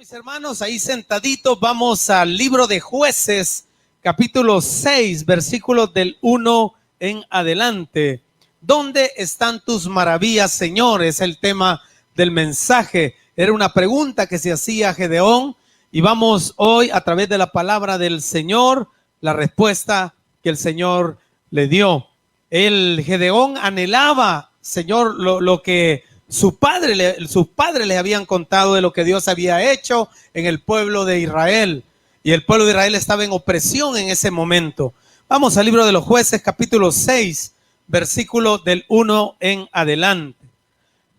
Mis hermanos, ahí sentaditos, vamos al libro de Jueces, capítulo 6, versículos del 1 en adelante. ¿Dónde están tus maravillas, Señor? Es el tema del mensaje. Era una pregunta que se hacía Gedeón y vamos hoy a través de la palabra del Señor, la respuesta que el Señor le dio. El Gedeón anhelaba, Señor, lo que sus padres le habían contado de lo que Dios había hecho en el pueblo de Israel. Y el pueblo de Israel estaba en opresión en ese momento. Vamos al libro de los Jueces, capítulo 6, versículo del 1 en adelante.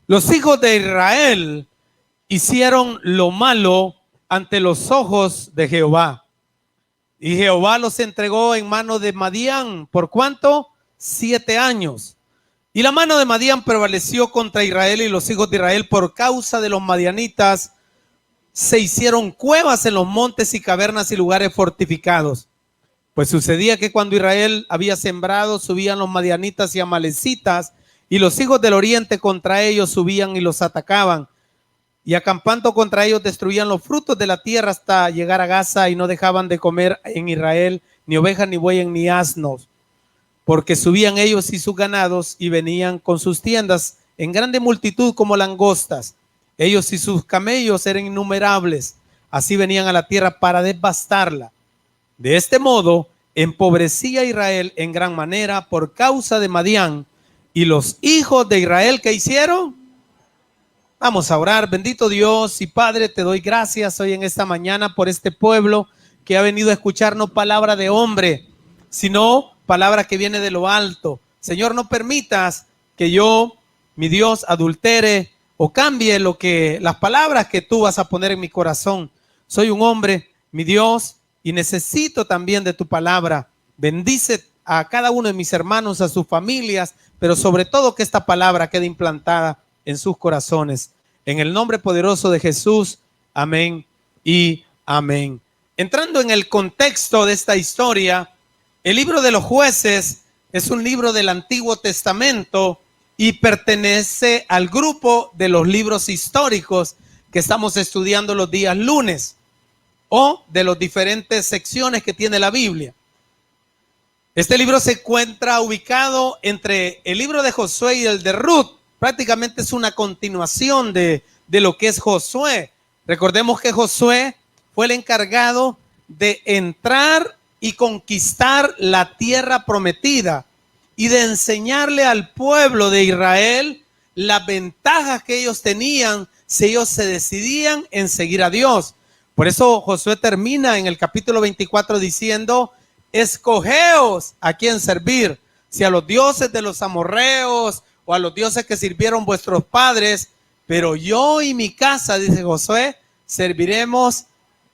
Los hijos de Israel hicieron lo malo ante los ojos de Jehová. Y Jehová los entregó en mano de Madián. ¿Por cuánto? 7 años. Y la mano de Madián prevaleció contra Israel, y los hijos de Israel, por causa de los madianitas, se hicieron cuevas en los montes y cavernas y lugares fortificados. Pues sucedía que cuando Israel había sembrado, subían los madianitas y amalecitas, y los hijos del oriente contra ellos subían y los atacaban. Y acampando contra ellos destruían los frutos de la tierra hasta llegar a Gaza, y no dejaban de comer en Israel ni ovejas, ni bueyes, ni asnos. Porque subían ellos y sus ganados y venían con sus tiendas en grande multitud como langostas. Ellos y sus camellos eran innumerables. Así venían a la tierra para devastarla. De este modo empobrecía Israel en gran manera por causa de Madián. Y los hijos de Israel, ¿qué hicieron? Vamos a orar. Bendito Dios y Padre, te doy gracias hoy en esta mañana por este pueblo que ha venido a escuchar no palabra de hombre, sino palabra que viene de lo alto. Señor, no permitas que yo, mi Dios, adultere o cambie las palabras que tú vas a poner en mi corazón. Soy un hombre, mi Dios, y necesito también de tu palabra. Bendice a cada uno de mis hermanos, a sus familias, pero sobre todo que esta palabra quede implantada en sus corazones. En el nombre poderoso de Jesús, amén y amén. Entrando en el contexto de esta historia, el libro de los Jueces es un libro del Antiguo Testamento y pertenece al grupo de los libros históricos que estamos estudiando los días lunes, o de las diferentes secciones que tiene la Biblia. Este libro se encuentra ubicado entre el libro de Josué y el de Ruth. Prácticamente es una continuación de lo que es Josué. Recordemos que Josué fue el encargado de entrar y conquistar la tierra prometida y de enseñarle al pueblo de Israel las ventajas que ellos tenían si ellos se decidían en seguir a Dios. Por eso Josué termina en el capítulo 24 diciendo: escogeos a quién servir, si a los dioses de los amorreos o a los dioses que sirvieron vuestros padres, pero yo y mi casa, dice Josué, serviremos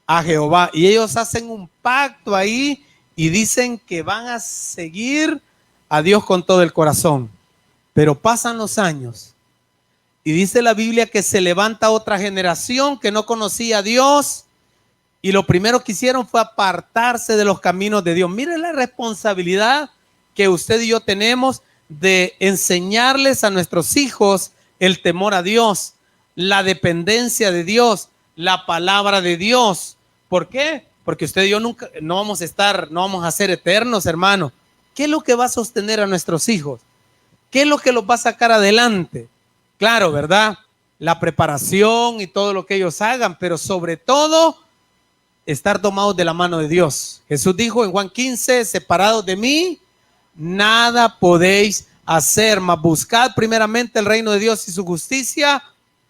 a Jehová. Y ellos hacen un pacto ahí y dicen que van a seguir a Dios con todo el corazón. Pero pasan los años y dice la Biblia que se levanta otra generación que no conocía a Dios, y lo primero que hicieron fue apartarse de los caminos de Dios. Miren la responsabilidad que usted y yo tenemos de enseñarles a nuestros hijos el temor a Dios, la dependencia de Dios, la palabra de Dios. ¿Por qué? Porque usted y yo nunca no vamos a ser eternos, hermano. ¿Qué es lo que va a sostener a nuestros hijos? ¿Qué es lo que los va a sacar adelante? Claro, ¿verdad? La preparación y todo lo que ellos hagan, pero sobre todo estar tomados de la mano de Dios. Jesús dijo en Juan 15, separados de mí, nada podéis hacer, mas buscad primeramente el reino de Dios y su justicia,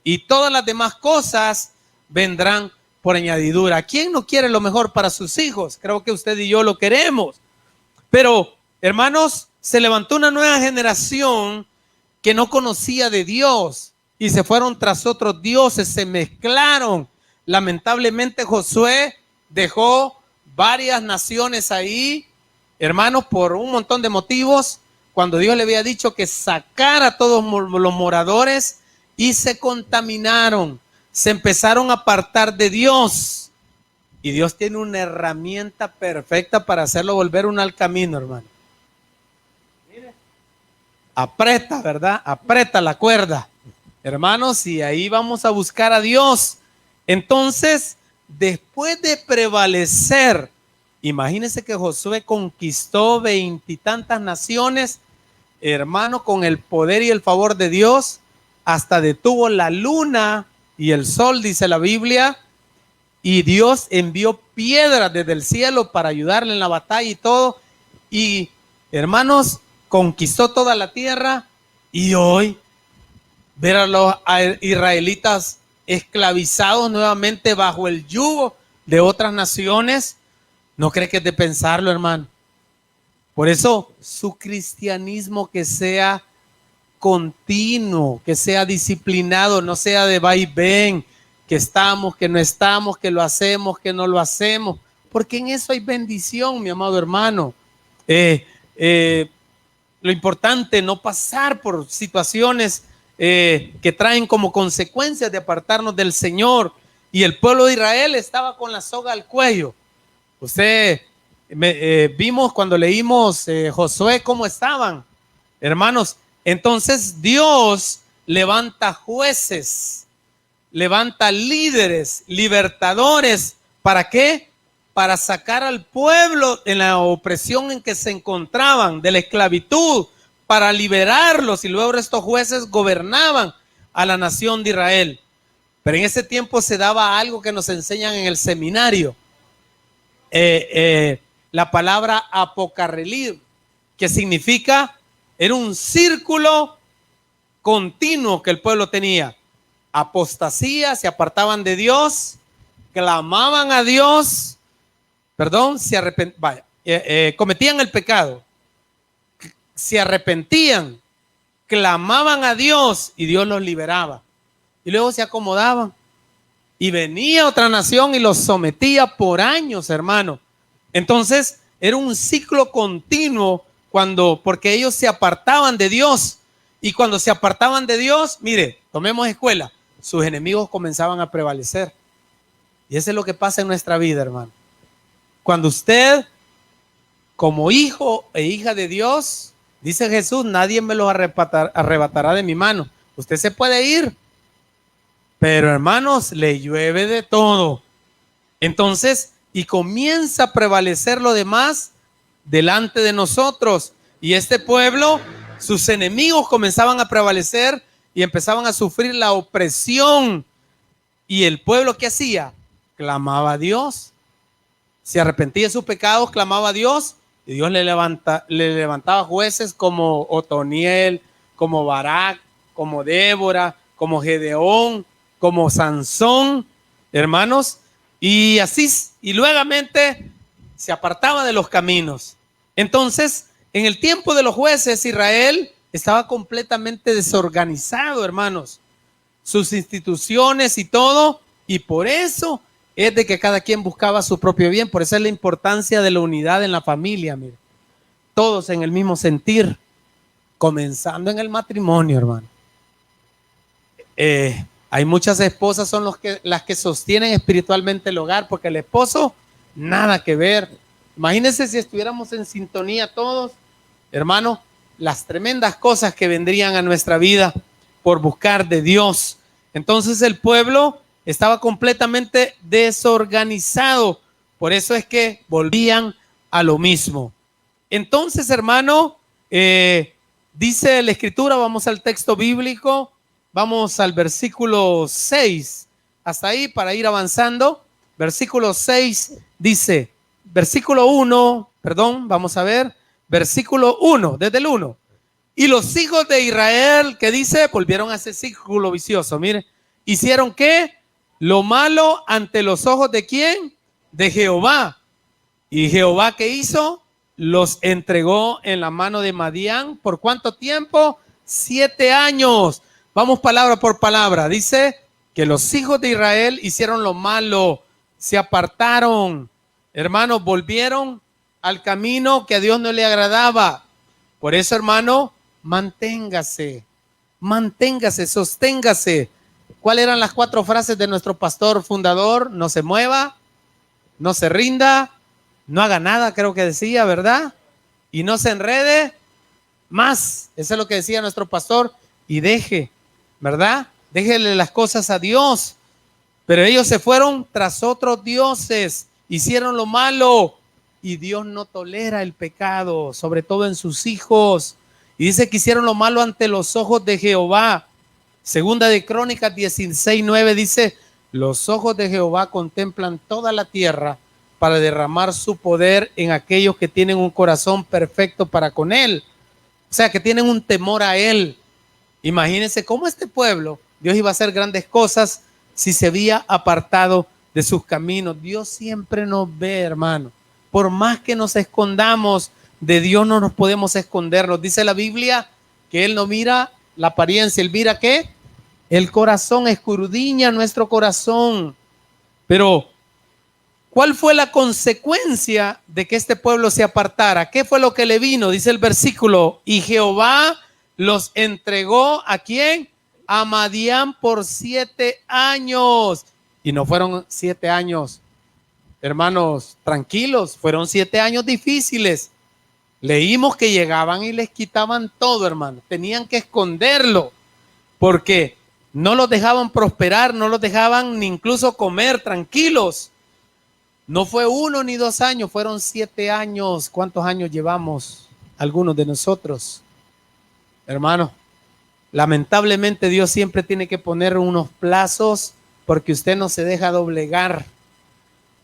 y todas las demás cosas vendrán por añadidura. ¿Quién no quiere lo mejor para sus hijos? Creo que usted y yo lo queremos. Pero, hermanos, se levantó una nueva generación que no conocía de Dios y se fueron tras otros dioses, se mezclaron. Lamentablemente Josué dejó varias naciones ahí, hermanos, por un montón de motivos, cuando Dios le había dicho que sacara a todos los moradores, y se contaminaron, se empezaron a apartar de Dios. Y Dios tiene una herramienta perfecta para hacerlo volver uno al camino, hermano. Mire, aprieta, ¿verdad? Aprieta la cuerda, hermanos, y ahí vamos a buscar a Dios. Entonces, después de prevalecer, imagínense que Josué conquistó 20 y tantas naciones, hermano, con el poder y el favor de Dios, hasta detuvo la luna y el sol, dice la Biblia, y Dios envió piedras desde el cielo para ayudarle en la batalla y todo, y hermanos, conquistó toda la tierra. Y hoy ver a los israelitas esclavizados nuevamente bajo el yugo de otras naciones, ¿no cree que es de pensarlo, hermano? Por eso su cristianismo que sea continuo, que sea disciplinado, no sea de va y ven, que estamos, que no estamos, que lo hacemos, que no lo hacemos, porque en eso hay bendición, mi amado hermano. Lo importante, no pasar por situaciones que traen como consecuencias de apartarnos del Señor. Y el pueblo de Israel estaba con la soga al cuello. Vimos cuando leímos Josué cómo estaban, hermanos. Entonces Dios levanta jueces, levanta líderes, libertadores. ¿Para qué? Para sacar al pueblo de la opresión en que se encontraban, de la esclavitud, para liberarlos. Y luego estos jueces gobernaban a la nación de Israel. Pero en ese tiempo se daba algo que nos enseñan en el seminario. La palabra apocarrelir, que significa, era un círculo continuo que el pueblo tenía. Apostasía, se apartaban de Dios, clamaban a Dios, cometían el pecado, se arrepentían, clamaban a Dios y Dios los liberaba. Y luego se acomodaban. Y venía otra nación y los sometía por años, hermano. Entonces, era un ciclo continuo porque ellos se apartaban de Dios. Y cuando se apartaban de Dios, mire, tomemos escuela, sus enemigos comenzaban a prevalecer. Y eso es lo que pasa en nuestra vida, hermano. Cuando usted, como hijo e hija de Dios, dice Jesús, nadie me los arrebatará de mi mano. Usted se puede ir, pero hermanos, le llueve de todo. Entonces, y comienza a prevalecer lo demás delante de nosotros. Y este pueblo, sus enemigos comenzaban a prevalecer y empezaban a sufrir la opresión. Y el pueblo, ¿qué hacía? Clamaba a Dios. Se arrepentía de sus pecados, clamaba a Dios. Y Dios le levantaba jueces como Otoniel, como Barak, como Débora, como Gedeón, como Sansón, hermanos, y así, y luegamente se apartaba de los caminos. Entonces, en el tiempo de los jueces, Israel estaba completamente desorganizado, hermanos, sus instituciones y todo, y por eso es de que cada quien buscaba su propio bien. Por eso es la importancia de la unidad en la familia, mire, todos en el mismo sentir, comenzando en el matrimonio, hermano. Hay muchas esposas son las que sostienen espiritualmente el hogar, porque el esposo, nada que ver. Imagínense si estuviéramos en sintonía todos, hermano, las tremendas cosas que vendrían a nuestra vida por buscar de Dios. Entonces el pueblo estaba completamente desorganizado. Por eso es que volvían a lo mismo. Entonces, hermano, dice la Escritura, vamos al texto bíblico. Vamos al versículo 6, hasta ahí para ir avanzando. Versículo 6 dice, vamos a ver, versículo 1, desde el 1. Y los hijos de Israel, ¿qué dice? Volvieron a ese círculo vicioso, mire. ¿Hicieron qué? Lo malo ante los ojos ¿de quién? De Jehová. ¿Y Jehová qué hizo? Los entregó en la mano de Madián. ¿Por cuánto tiempo? 7 años. Vamos palabra por palabra. Dice que los hijos de Israel hicieron lo malo, se apartaron, hermanos, volvieron al camino que a Dios no le agradaba. Por eso, hermano, manténgase, sosténgase. ¿Cuáles eran las 4 frases de nuestro pastor fundador? No se mueva, no se rinda, no haga nada, creo que decía, ¿verdad? Y no se enrede más. Eso es lo que decía nuestro pastor. Y deje, ¿verdad? Déjele las cosas a Dios. Pero ellos se fueron tras otros dioses, hicieron lo malo, y Dios no tolera el pecado, sobre todo en sus hijos. Y dice que hicieron lo malo ante los ojos de Jehová. Segunda de Crónicas 16:9 dice: los ojos de Jehová contemplan toda la tierra para derramar su poder en aquellos que tienen un corazón perfecto para con él. O sea, que tienen un temor a él. Imagínense cómo este pueblo, Dios iba a hacer grandes cosas si se había apartado de sus caminos. Dios siempre nos ve, hermano. Por más que nos escondamos, de Dios no nos podemos esconder. Nos dice la Biblia que Él no mira la apariencia, Él mira ¿qué? El corazón, escudriña nuestro corazón. Pero ¿cuál fue la consecuencia de que este pueblo se apartara? ¿Qué fue lo que le vino? Dice el versículo: y Jehová los entregó ¿a quién? A Madián por 7 años. Y no fueron 7 años, hermanos, tranquilos, fueron 7 años difíciles. Leímos que llegaban y les quitaban todo, hermano. Tenían que esconderlo porque no los dejaban prosperar, no los dejaban ni incluso comer tranquilos. No fue 1 ni 2 años, fueron 7 años. ¿Cuántos años llevamos algunos de nosotros? Hermano, lamentablemente Dios siempre tiene que poner unos plazos porque usted no se deja doblegar.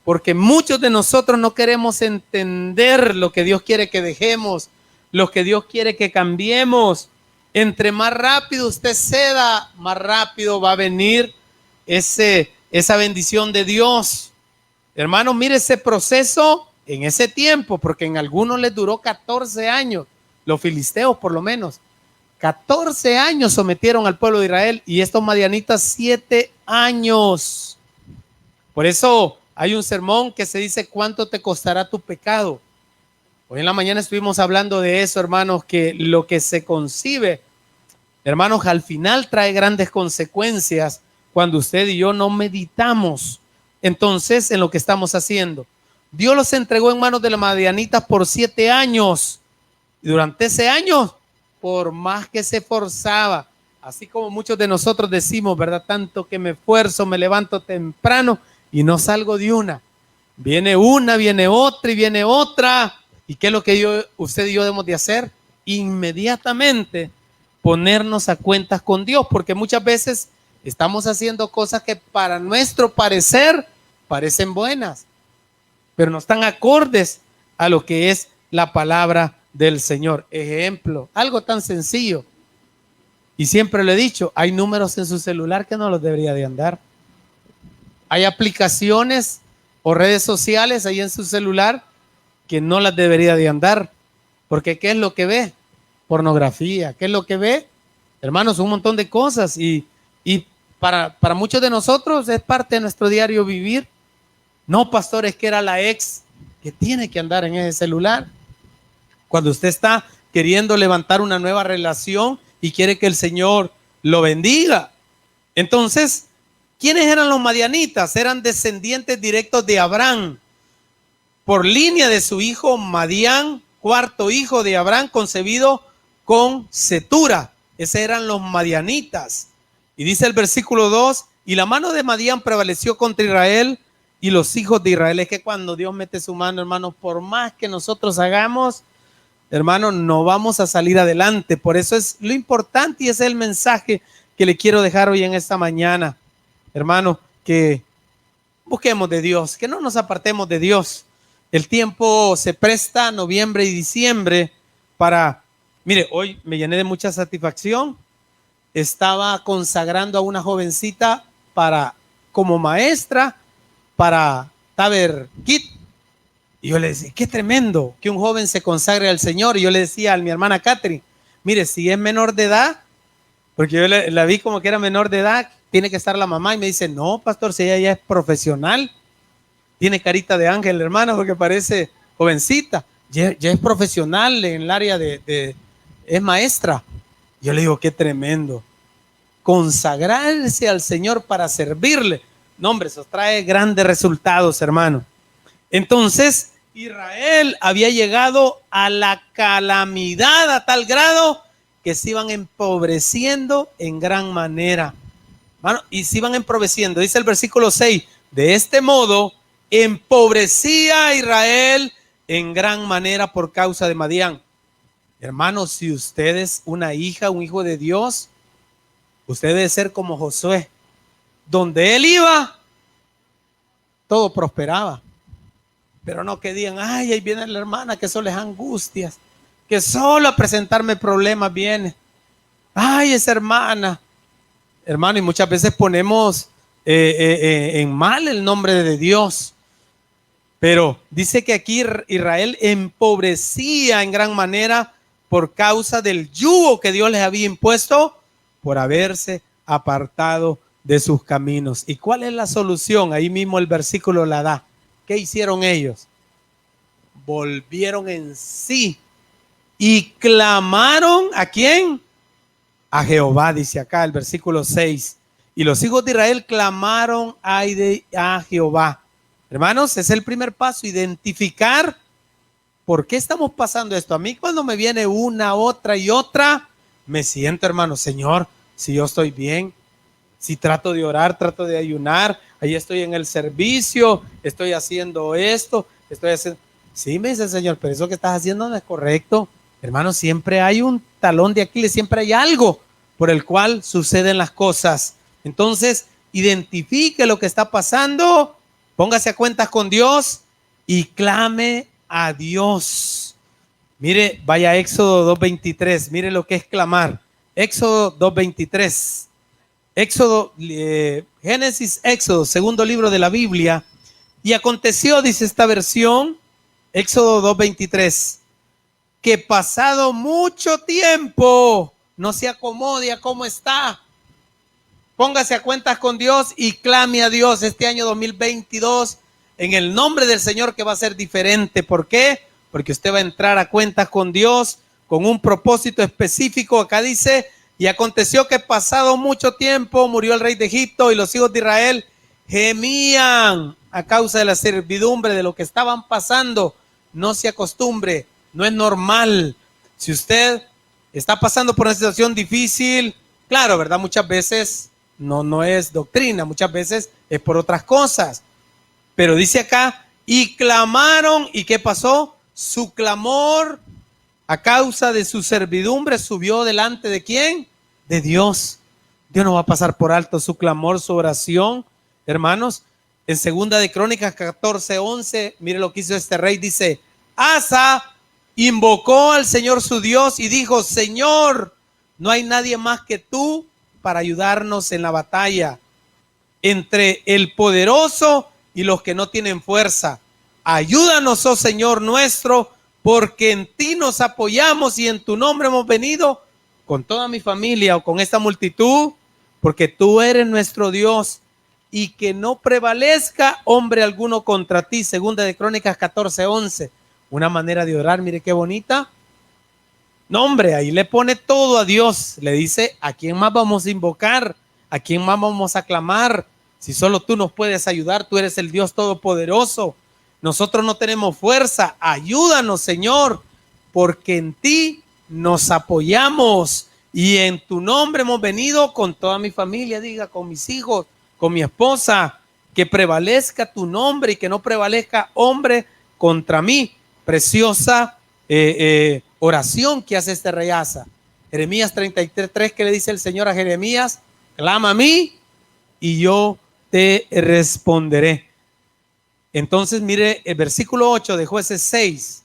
Porque muchos de nosotros no queremos entender lo que Dios quiere que dejemos, lo que Dios quiere que cambiemos. Entre más rápido usted ceda, más rápido va a venir esa bendición de Dios. Hermano, mire ese proceso en ese tiempo, porque en algunos les duró 14 años, los filisteos por lo menos. 14 años sometieron al pueblo de Israel y estos madianitas 7 años. Por eso hay un sermón que se dice: ¿cuánto te costará tu pecado? Hoy en la mañana estuvimos hablando de eso, hermanos, que lo que se concibe, hermanos, al final trae grandes consecuencias cuando usted y yo no meditamos entonces en lo que estamos haciendo. Dios los entregó en manos de los madianitas por 7 años. Y durante ese año, por más que se esforzaba, así como muchos de nosotros decimos, ¿verdad? Tanto que me esfuerzo, me levanto temprano y no salgo de una. Viene una, viene otra y viene otra. ¿Y qué es lo que usted y yo debemos de hacer? Inmediatamente ponernos a cuentas con Dios, porque muchas veces estamos haciendo cosas que para nuestro parecer parecen buenas, pero no están acordes a lo que es la palabra del Señor. Ejemplo, algo tan sencillo, y siempre lo he dicho, hay números en su celular que no los debería de andar. Hay aplicaciones o redes sociales ahí en su celular que no las debería de andar, porque ¿qué es lo que ve? Pornografía. ¿Qué es lo que ve? Hermanos, un montón de cosas, y para muchos de nosotros es parte de nuestro diario vivir. No, pastor, es que era la ex que tiene que andar en ese celular. Cuando usted está queriendo levantar una nueva relación y quiere que el Señor lo bendiga. Entonces, ¿quiénes eran los madianitas? Eran descendientes directos de Abraham, por línea de su hijo Madián, cuarto hijo de Abraham, concebido con Cetura. Esos eran los madianitas. Y dice el versículo 2, y la mano de Madián prevaleció contra Israel y los hijos de Israel. Es que cuando Dios mete su mano, hermanos, por más que nosotros hagamos, hermanos, no vamos a salir adelante. Por eso es lo importante y ese es el mensaje que le quiero dejar hoy en esta mañana. Hermanos, que busquemos de Dios, que no nos apartemos de Dios. El tiempo se presta, noviembre y diciembre, para, mire, hoy me llené de mucha satisfacción. Estaba consagrando a una jovencita como maestra para Taber Kit. Y yo le decía, qué tremendo que un joven se consagre al Señor. Y yo le decía a mi hermana Catherine, mire, si es menor de edad, porque yo la vi como que era menor de edad, tiene que estar la mamá. Y me dice, no, pastor, si ella ya es profesional, tiene carita de ángel, hermano, porque parece jovencita, ya es profesional en el área es maestra. Yo le digo, qué tremendo, consagrarse al Señor para servirle. No, hombre, eso trae grandes resultados, hermano. Entonces, Israel había llegado a la calamidad a tal grado que se iban empobreciendo en gran manera. Hermano, y se iban empobreciendo. Dice el versículo 6, de este modo empobrecía a Israel en gran manera por causa de Madián. Hermanos, si usted es una hija, un hijo de Dios, usted debe ser como Josué. Donde él iba, todo prosperaba. Pero no que digan, ay, ahí viene la hermana, que solo es angustias, que solo a presentarme problemas viene. Ay, esa hermana. Hermano, y muchas veces ponemos en mal el nombre de Dios. Pero dice que aquí Israel empobrecía en gran manera por causa del yugo que Dios les había impuesto por haberse apartado de sus caminos. ¿Y cuál es la solución? Ahí mismo el versículo la da. ¿Qué hicieron ellos? Volvieron en sí y clamaron ¿a quién? A Jehová, dice acá el versículo 6. Y los hijos de Israel clamaron a Jehová. Hermanos, es el primer paso, identificar por qué estamos pasando esto. A mí cuando me viene una, otra y otra, me siento, hermano, Señor, si yo estoy bien, si trato de orar, trato de ayunar, ahí estoy en el servicio, estoy haciendo esto, estoy haciendo... Sí, me dice el Señor, pero eso que estás haciendo no es correcto. Hermano, siempre hay un talón de Aquiles, siempre hay algo por el cual suceden las cosas. Entonces, identifique lo que está pasando, póngase a cuentas con Dios y clame a Dios. Mire, vaya a Éxodo 2:23, mire lo que es clamar. Éxodo 2:23. Éxodo, Génesis, Éxodo, segundo libro de la Biblia. Y aconteció, dice esta versión, Éxodo 2:23, que pasado mucho tiempo, no se acomode a cómo está. Póngase a cuentas con Dios y clame a Dios este año 2022 en el nombre del Señor, que va a ser diferente. ¿Por qué? Porque usted va a entrar a cuentas con Dios con un propósito específico. Acá dice, y aconteció que pasado mucho tiempo murió el rey de Egipto y los hijos de Israel gemían a causa de la servidumbre, de lo que estaban pasando. No se acostumbre, no es normal. Si usted está pasando por una situación difícil, claro, ¿verdad? Muchas veces no es doctrina, muchas veces es por otras cosas. Pero dice acá, y clamaron, ¿y qué pasó? Su clamor a causa de su servidumbre subió delante de ¿quién? De Dios. Dios no va a pasar por alto su clamor, su oración, hermanos. En segunda de Crónicas 14:11, mire lo que hizo este rey, dice, Asa invocó al Señor su Dios y dijo, Señor, no hay nadie más que tú para ayudarnos en la batalla, entre el poderoso y los que no tienen fuerza. Ayúdanos, oh Señor nuestro, porque en ti nos apoyamos y en tu nombre hemos venido con toda mi familia o con esta multitud, porque tú eres nuestro Dios, y que no prevalezca hombre alguno contra ti. Segunda de Crónicas 14:11. Una manera de orar, mire qué bonita. No, hombre, ahí le pone todo a Dios. Le dice, ¿a quién más vamos a invocar? ¿A quién más vamos a clamar? Si solo tú nos puedes ayudar, tú eres el Dios todopoderoso. Nosotros no tenemos fuerza. Ayúdanos, Señor, porque en ti nos apoyamos y en tu nombre hemos venido con toda mi familia, diga, con mis hijos, con mi esposa, que prevalezca tu nombre y que no prevalezca hombre contra mí. Preciosa oración que hace este rey Asa. Jeremías 33:3, que le dice el Señor a Jeremías, clama a mí y yo te responderé. Entonces mire el versículo 8 de Jueces 6.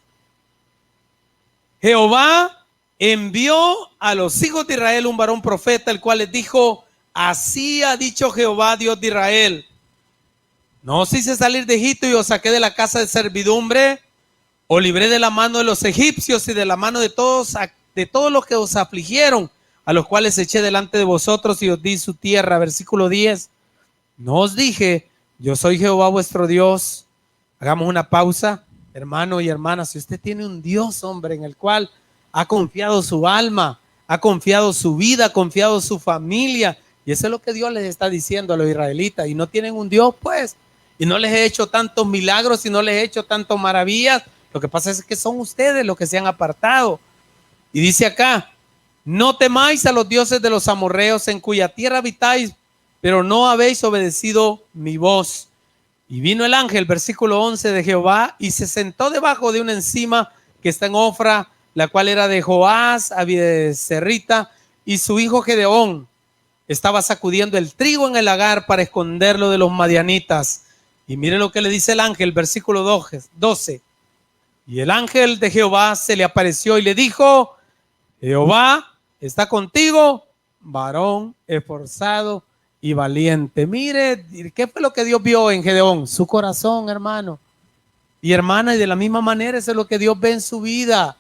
Jehová envió a los hijos de Israel un varón profeta, el cual les dijo, así ha dicho Jehová, Dios de Israel, no os hice salir de Egipto y os saqué de la casa de servidumbre, os libré de la mano de los egipcios y de la mano de todos los que os afligieron, a los cuales eché delante de vosotros y os di su tierra. Versículo 10. No os dije, yo soy Jehová vuestro Dios. Hagamos una pausa, hermano y hermana. Si usted tiene un Dios, hombre, en el cual ha confiado su alma, ha confiado su vida, ha confiado su familia, y eso es lo que Dios les está diciendo a los israelitas, y no tienen un Dios, pues, y no les he hecho tantos milagros y no les he hecho tantas maravillas. Lo que pasa es que son ustedes los que se han apartado. Y dice acá, no temáis a los dioses de los amorreos en cuya tierra habitáis, pero no habéis obedecido mi voz. Y vino el ángel, versículo 11 de Jehová, y se sentó debajo de una encima que está en Ofra, la cual era de Joás, Abiezerrita, y su hijo Gedeón estaba sacudiendo el trigo en el lagar para esconderlo de los madianitas. Y mire lo que le dice el ángel, versículo 12. Y el ángel de Jehová se le apareció y le dijo: Jehová está contigo, varón esforzado y valiente. Mire, ¿qué fue lo que Dios vio en Gedeón? Su corazón, hermano. Y hermana, y de la misma manera eso es lo que Dios ve en su vida.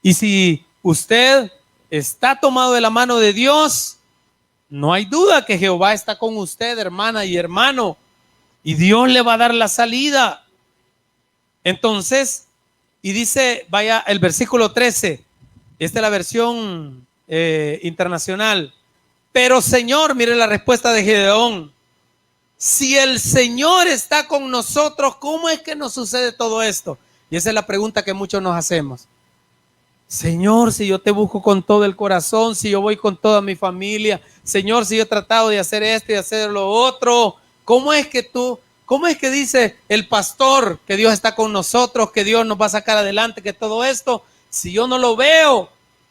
Y si usted está tomado de la mano de Dios, no hay duda que Jehová está con usted, hermana y hermano, y Dios le va a dar la salida. Entonces, y dice, vaya el versículo 13, esta es la versión internacional. Pero Señor, mire la respuesta de Gedeón: si el Señor está con nosotros, ¿cómo es que nos sucede todo esto? Y esa es la pregunta que muchos nos hacemos. Señor, si yo te busco con todo el corazón, si yo voy con toda mi familia, Señor, si yo he tratado de hacer esto y hacer lo otro, ¿cómo es que dice el pastor que Dios está con nosotros, que Dios nos va a sacar adelante, que todo esto, si yo no lo veo?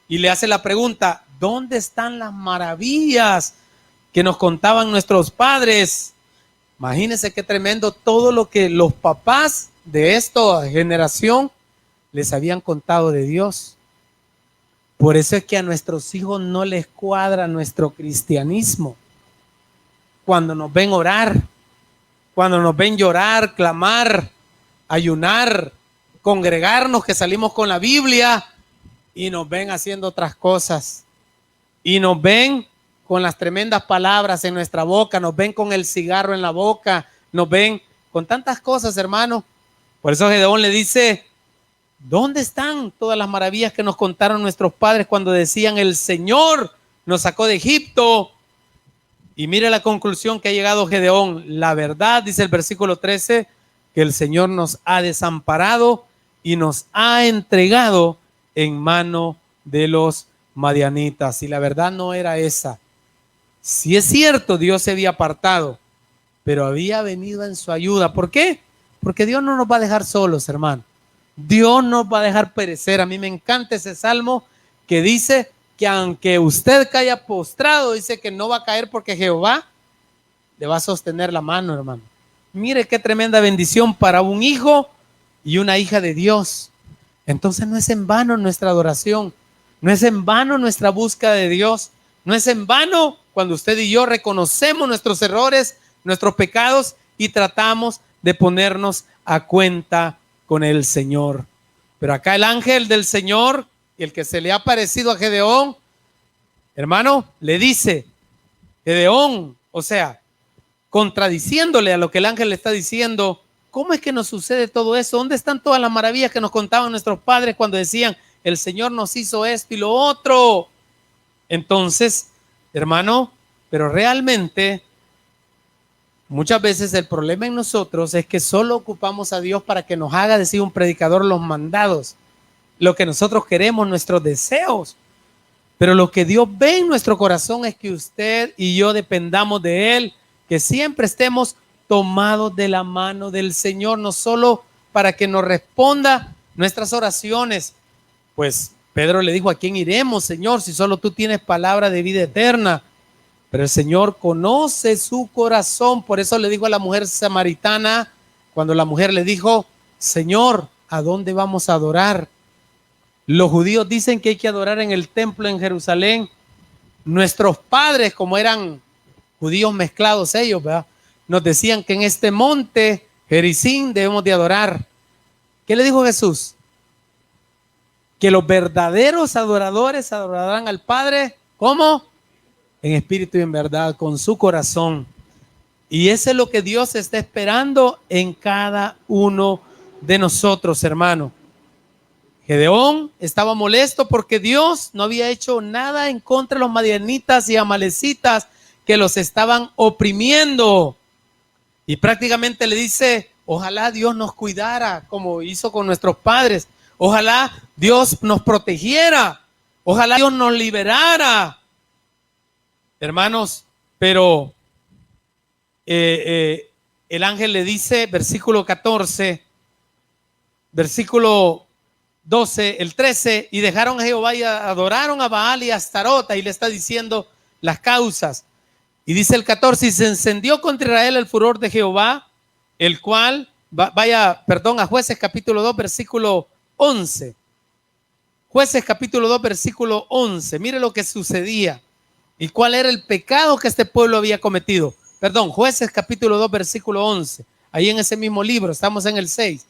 Y le hace la pregunta: ¿dónde están las maravillas que nos contaban nuestros padres? Imagínense qué tremendo todo lo que los papás de esta generación les habían contado de Dios. Por eso es que a nuestros hijos no les cuadra nuestro cristianismo. Cuando nos ven orar, cuando nos ven llorar, clamar, ayunar, congregarnos, que salimos con la Biblia, y nos ven haciendo otras cosas. Y nos ven con las tremendas palabras en nuestra boca, nos ven con el cigarro en la boca, nos ven con tantas cosas, hermano. Por eso Gedeón le dice: ¿dónde están todas las maravillas que nos contaron nuestros padres cuando decían: el Señor nos sacó de Egipto? Y mire la conclusión que ha llegado Gedeón. La verdad, dice el versículo 13, que el Señor nos ha desamparado y nos ha entregado en mano de los madianitas. Y la verdad no era esa. Si es cierto, Dios se había apartado, pero había venido en su ayuda. ¿Por qué? Porque Dios no nos va a dejar solos, hermano. Dios nos va a dejar perecer. A mí me encanta ese salmo que dice que aunque usted caiga postrado, dice que no va a caer porque Jehová le va a sostener la mano, hermano. Mire qué tremenda bendición para un hijo y una hija de Dios. Entonces no es en vano nuestra adoración, no es en vano nuestra búsqueda de Dios, no es en vano cuando usted y yo reconocemos nuestros errores, nuestros pecados y tratamos de ponernos a cuenta con el Señor. Pero acá el ángel del Señor, el que se le ha parecido a Gedeón, hermano, le dice: Gedeón, o sea, contradiciéndole a lo que el ángel le está diciendo: ¿cómo es que nos sucede todo eso? ¿Dónde están todas las maravillas que nos contaban nuestros padres cuando decían: el Señor nos hizo esto y lo otro? Entonces, hermano, pero realmente muchas veces el problema en nosotros es que solo ocupamos a Dios para que nos haga, decir un predicador, los mandados, lo que nosotros queremos, nuestros deseos. Pero lo que Dios ve en nuestro corazón es que usted y yo dependamos de Él, que siempre estemos tomados de la mano del Señor, no solo para que nos responda nuestras oraciones. Pues Pedro le dijo: ¿a quién iremos, Señor, si solo tú tienes palabra de vida eterna? Pero el Señor conoce su corazón. Por eso le dijo a la mujer samaritana, cuando la mujer le dijo: Señor, ¿a dónde vamos a adorar? Los judíos dicen que hay que adorar en el templo en Jerusalén. Nuestros padres, como eran judíos mezclados ellos, ¿verdad?, nos decían que en este monte Gerizim debemos de adorar. ¿Qué le dijo Jesús? Que los verdaderos adoradores adorarán al Padre, ¿cómo? En espíritu y en verdad, con su corazón. Y eso es lo que Dios está esperando en cada uno de nosotros, hermano. Gedeón estaba molesto porque Dios no había hecho nada en contra de los madianitas y amalecitas que los estaban oprimiendo. Y prácticamente le dice: ojalá Dios nos cuidara como hizo con nuestros padres. Ojalá Dios nos protegiera. Ojalá Dios nos liberara. Hermanos, Pero el ángel le dice, versículo 14, versículo 12, el 13, y dejaron a Jehová y adoraron a Baal y a Astarota, y le está diciendo las causas. Y dice el 14, y se encendió contra Israel el furor de Jehová, el cual, a Jueces capítulo 2, versículo 11. Jueces capítulo 2, versículo 11. Mire lo que sucedía y cuál era el pecado que este pueblo había cometido. Jueces capítulo 2, versículo 11. Ahí en ese mismo libro, estamos en el 6.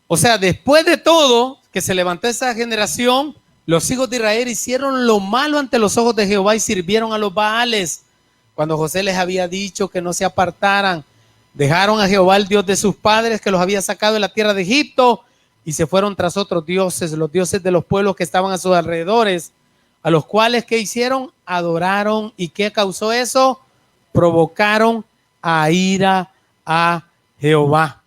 O sea, después de todo que se levantó esa generación, los hijos de Israel hicieron lo malo ante los ojos de Jehová y sirvieron a los Baales. Cuando José les había dicho que no se apartaran, dejaron a Jehová, el Dios de sus padres, que los había sacado de la tierra de Egipto, y se fueron tras otros dioses, los dioses de los pueblos que estaban a sus alrededores, a los cuales, ¿qué hicieron? Adoraron. ¿Y qué causó eso? Provocaron a ira a Jehová.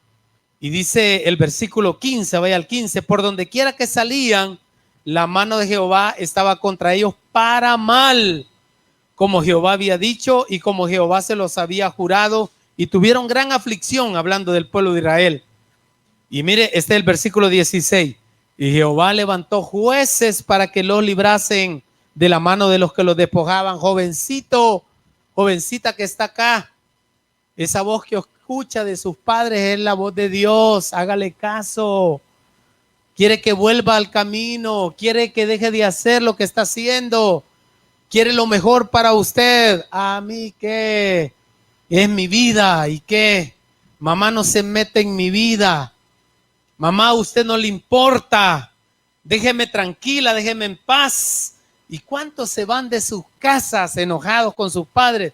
Y dice el versículo 15, vaya al 15, por donde quiera que salían, la mano de Jehová estaba contra ellos para mal, como Jehová había dicho y como Jehová se los había jurado, y tuvieron gran aflicción, hablando del pueblo de Israel. Y mire, este es el versículo 16. Y Jehová levantó jueces para que los librasen de la mano de los que los despojaban. Jovencito, jovencita que está acá, esa voz que escucha de sus padres es la voz de Dios. Hágale caso. Quiere que vuelva al camino, quiere que deje de hacer lo que está haciendo, quiere lo mejor para usted. A mí qué, es mi vida, y qué, mamá no se mete en mi vida, mamá a usted no le importa, déjeme tranquila, déjeme en paz. ¿Y cuántos se van de sus casas enojados con sus padres?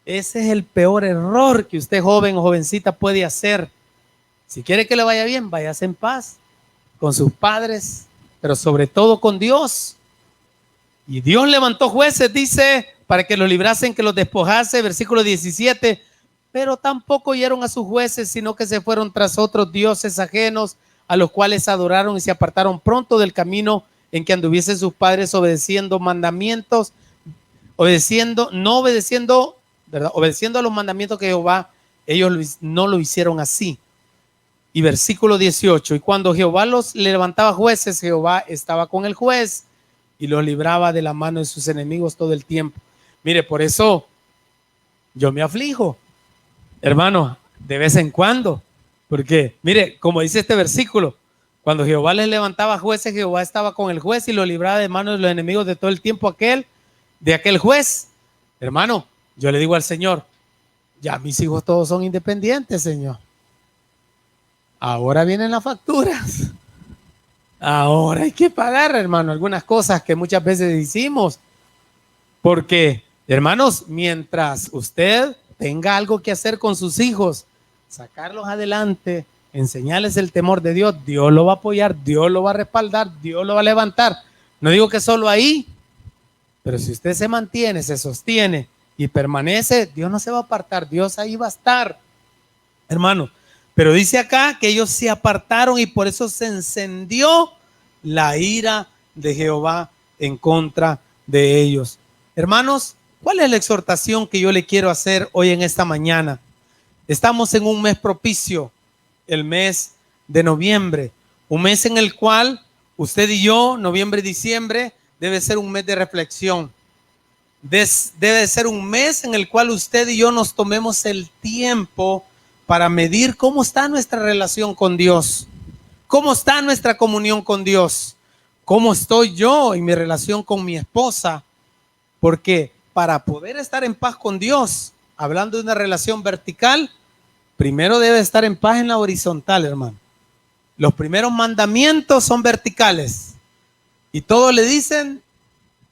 Ese es el peor error que usted, joven o jovencita, puede hacer. Si quiere que le vaya bien, váyase en paz con sus padres, pero sobre todo con Dios. Y Dios levantó jueces, dice, para que los librasen, que los despojase, versículo 17, pero tampoco oyeron a sus jueces, sino que se fueron tras otros dioses ajenos, a los cuales adoraron y se apartaron pronto del camino en que anduviesen sus padres, obedeciendo mandamientos, obedeciendo a los mandamientos que Jehová, ellos no lo hicieron así. Y versículo 18, y cuando Jehová le levantaba jueces, Jehová estaba con el juez y los libraba de la mano de sus enemigos todo el tiempo. Mire, por eso yo me aflijo, hermano, de vez en cuando, porque mire, como dice este versículo, cuando Jehová les levantaba jueces, Jehová estaba con el juez y lo libraba de manos de los enemigos de todo el tiempo de aquel juez. Hermano, yo le digo al Señor, ya mis hijos todos son independientes, Señor. Ahora vienen las facturas. Ahora hay que pagar, hermano, algunas cosas que muchas veces hicimos. Porque, hermanos, mientras usted tenga algo que hacer con sus hijos, sacarlos adelante, enseñarles el temor de Dios, Dios lo va a apoyar, Dios lo va a respaldar, Dios lo va a levantar. No digo que solo ahí, pero si usted se mantiene, se sostiene y permanece, Dios no se va a apartar, Dios ahí va a estar, hermano. Pero dice acá que ellos se apartaron y por eso se encendió la ira de Jehová en contra de ellos. Hermanos, ¿cuál es la exhortación que yo le quiero hacer hoy en esta mañana? Estamos en un mes propicio, el mes de noviembre, un mes en el cual usted y yo, noviembre y diciembre, debe ser un mes de reflexión. Debe ser un mes en el cual usted y yo nos tomemos el tiempo para medir cómo está nuestra relación con Dios, cómo está nuestra comunión con Dios, cómo estoy yo en mi relación con mi esposa, porque para poder estar en paz con Dios, hablando de una relación vertical, primero debe estar en paz en la horizontal, hermano. Los primeros mandamientos son verticales y todos le dicen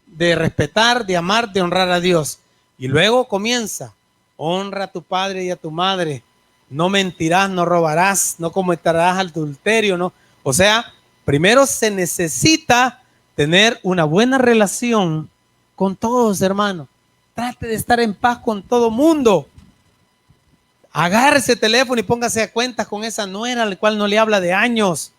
de respetar, de amar, de honrar a Dios. Y luego comienza, honra a tu padre y a tu madre. No mentirás, no robarás, no cometerás adulterio, no. O sea, primero se necesita tener una buena relación con todos, hermano. Trate de estar en paz con todo mundo. Agarre ese teléfono y póngase a cuentas con esa nuera al cual no le habla de años,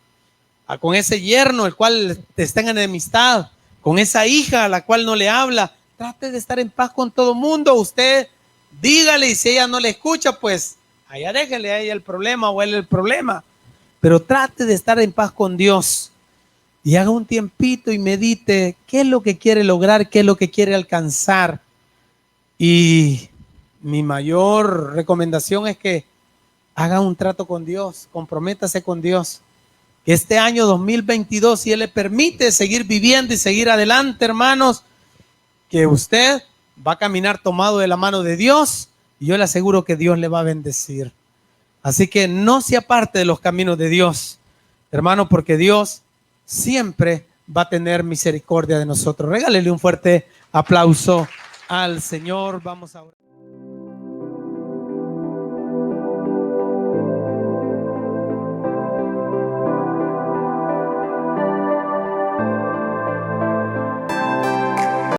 con ese yerno el cual está en enemistad, con esa hija a la cual no le habla. trate de estar en paz con todo el mundo. Usted dígale, y si ella no le escucha, pues allá déjele a ella el problema o él el problema. Pero trate de estar en paz con Dios y haga un tiempito y medite qué es lo que quiere lograr, qué es lo que quiere alcanzar. Y mi mayor recomendación es que haga un trato con Dios, comprométase con Dios. Que este año 2022, si Él le permite seguir viviendo y seguir adelante, hermanos, que usted va a caminar tomado de la mano de Dios y yo le aseguro que Dios le va a bendecir. Así que no se aparte de los caminos de Dios, hermano, porque Dios siempre va a tener misericordia de nosotros. Regálele un fuerte aplauso al Señor. Vamos a orar.